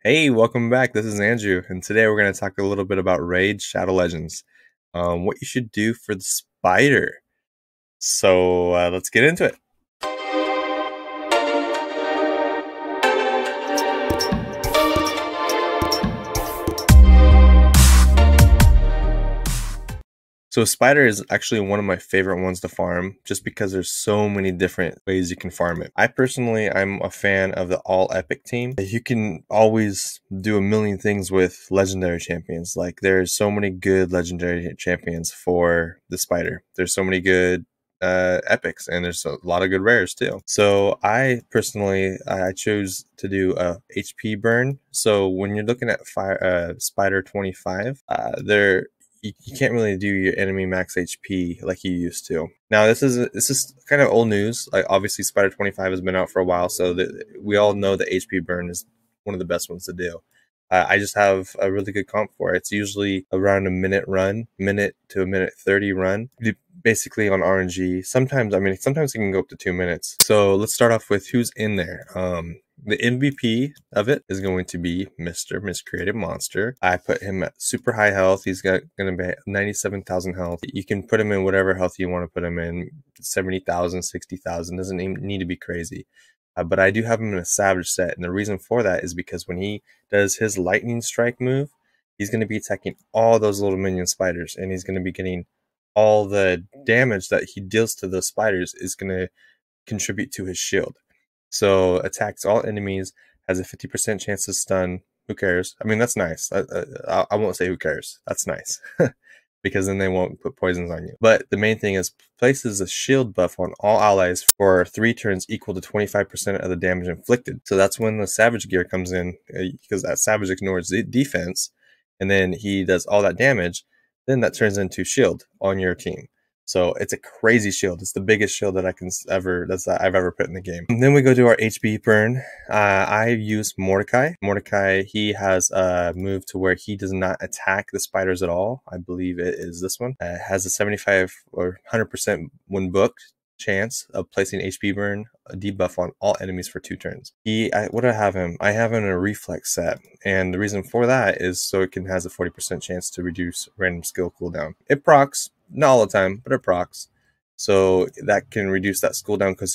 Hey, welcome back. This is Andrew, and today we're going to talk a little bit about Raid Shadow Legends. What you should do for the spider. So let's get into it. So a spider is actually one of my favorite ones to farm just because there's so many different ways you can farm it. I'm a fan of the all epic team. You can always do a million things with legendary champions. Like there's so many good legendary champions for the spider. There's so many good epics, and there's a lot of good rares too. So I personally I chose to do a HP burn. So when you're looking at spider 25, you can't really do your enemy max HP like you used to. Now this is kind of old news. Like obviously Spider 25 has been out for a while, so we all know that HP burn is one of the best ones to do. I just have a really good comp for it. It's usually around a minute to a minute 30 run, basically on RNG. Sometimes it can go up to 2 minutes. So let's start off with who's in there. The MVP of it is going to be Mr. Miscreated Monster. I put him at super high health. He's going to be 97,000 health. You can put him in whatever health you want to put him in. 70,000, 60,000. Doesn't need to be crazy. But I do have him in a Savage set, and the reason for that is because when he does his Lightning Strike move, he's going to be attacking all those little minion spiders, and he's going to be getting all the damage that he deals to those spiders is going to contribute to his shield. So attacks all enemies, has a 50% chance to stun. Who cares? I mean, that's nice. I won't say who cares. That's nice. Because then they won't put poisons on you. But the main thing is places a shield buff on all allies for 3 turns equal to 25% of the damage inflicted. So that's when the Savage gear comes in, because that Savage ignores the defense, and then he does all that damage. Then that turns into shield on your team. So it's a crazy shield. It's the biggest shield that I've ever put in the game. And then we go to our HP burn. I use Mordecai. Mordecai, he has a move to where he does not attack the spiders at all. I believe it is this one. It has a 75 or 100% when booked chance of placing HP burn, a debuff on all enemies for 2 turns. What do I have him? I have him in a reflex set, and the reason for that is so it has a 40% chance to reduce random skill cooldown. It procs. Not all the time, but it procs. So that can reduce that cooldown because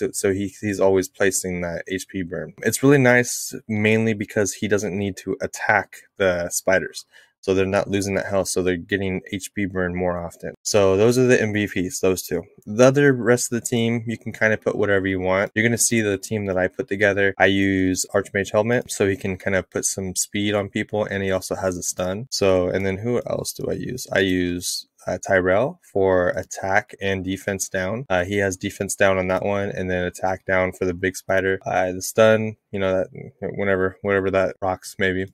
he's always placing that HP burn. It's really nice mainly because he doesn't need to attack the spiders. So they're not losing that health, so they're getting HP burn more often. So those are the MVPs, those two. The other rest of the team, you can kind of put whatever you want. You're going to see the team that I put together. I use Archmage Helmet, so he can kind of put some speed on people, and he also has a stun. So, and then who else do I use? I use Tyrell for attack and defense down. He has defense down on that one, and then attack down for the big spider. The stun, that whenever that rocks, maybe.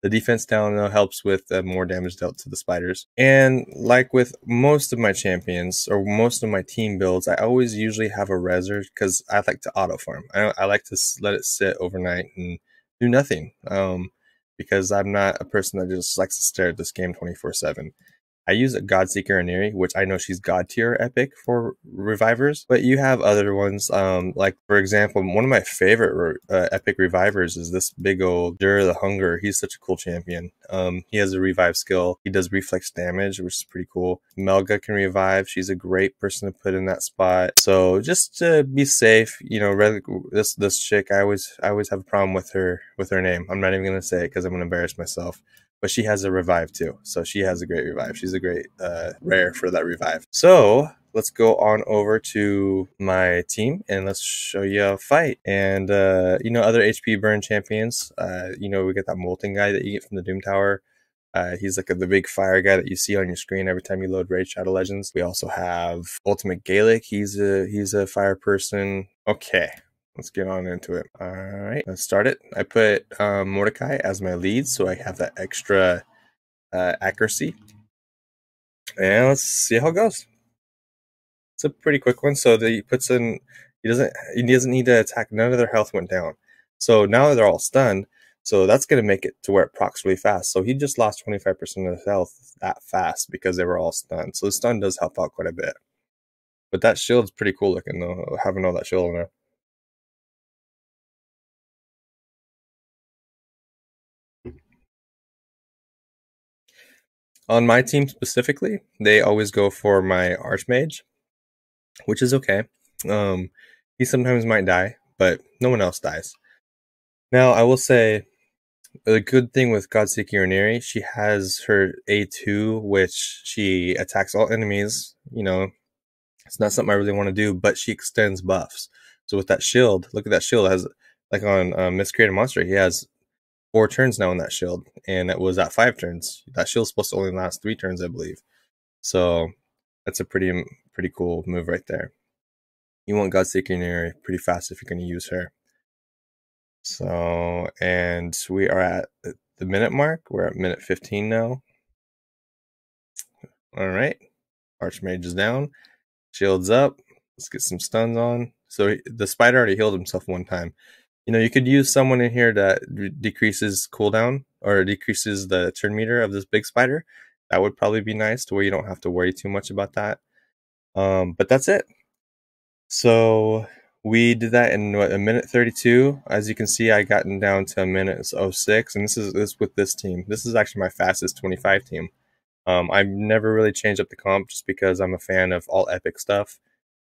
The defense down though helps with more damage dealt to the spiders. And like with most of my champions or most of my team builds, I always usually have a reser because I like to auto farm. I like to let it sit overnight and do nothing. Because I'm not a person that just likes to stare at this game 24/7. I use a Godseeker Aniri, which I know she's God tier epic for revivers, but you have other ones. Like for example, one of my favorite epic revivers is this big old Dur the Hunger. He's such a cool champion. He has a revive skill. He does reflex damage, which is pretty cool. Melga can revive. She's a great person to put in that spot. So just to be safe, this chick, I always have a problem with her name. I'm not even gonna say it because I'm gonna embarrass myself. But she has a revive too, so she has a great revive. She's a great rare for that revive. So let's go on over to my team and let's show you a fight. And other HP burn champions. We get that molten guy that you get from the Doom Tower. He's like the big fire guy that you see on your screen every time you load Raid Shadow Legends. We also have Ultimate Gaelic. He's a fire person. Okay. Let's get on into it. All right, let's start it. I put Mordecai as my lead, so I have that extra accuracy. And let's see how it goes. It's a pretty quick one. So he doesn't need to attack. None of their health went down. So now they're all stunned. So that's going to make it to where it procs really fast. So he just lost 25% of his health that fast because they were all stunned. So the stun does help out quite a bit. But that shield's pretty cool looking though, having all that shield on there. On my team specifically, they always go for my Archmage, which is okay. He sometimes might die, but no one else dies. Now, I will say, the good thing with Godseeker Uniri, she has her A2, which she attacks all enemies. You know, it's not something I really want to do, but she extends buffs. So with that shield, look at that shield. It has, like on Miscreated Monster, he has 4 turns now in that shield, and it was at 5 turns. That shield's supposed to only last 3 turns, I believe. So that's a pretty cool move right there. You want Godseeker Uniri pretty fast if you're going to use her. So, and we are at the minute mark. We're at minute 15 now. All right. Archmage is down. Shield's up. Let's get some stuns on. So the spider already healed himself one time. You know, you could use someone in here that decreases cooldown or decreases the turn meter of this big spider. That would probably be nice to where you don't have to worry too much about that. But that's it. So we did that in what, a minute 32. As you can see, I gotten down to a minute 06, and this is with this team. This is actually my fastest 25 team. I've never really changed up the comp just because I'm a fan of all epic stuff.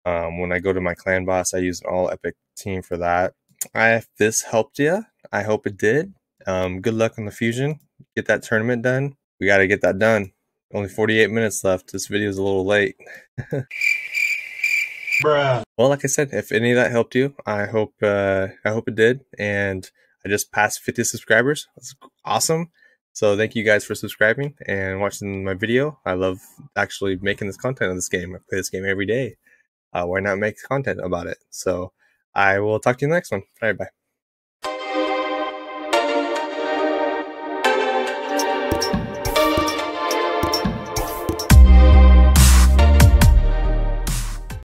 When I go to my clan boss, I use an all epic team for that. If this helped you, I hope it did. Good luck on the fusion. Get that tournament done. We got to get that done. Only 48 minutes left. This video is a little late. Bruh. Well, like I said, if any of that helped you, I hope it did. And I just passed 50 subscribers. That's awesome. So thank you guys for subscribing and watching my video. I love actually making this content on this game. I play this game every day. Why not make content about it? So I will talk to you in the next one. All right, bye.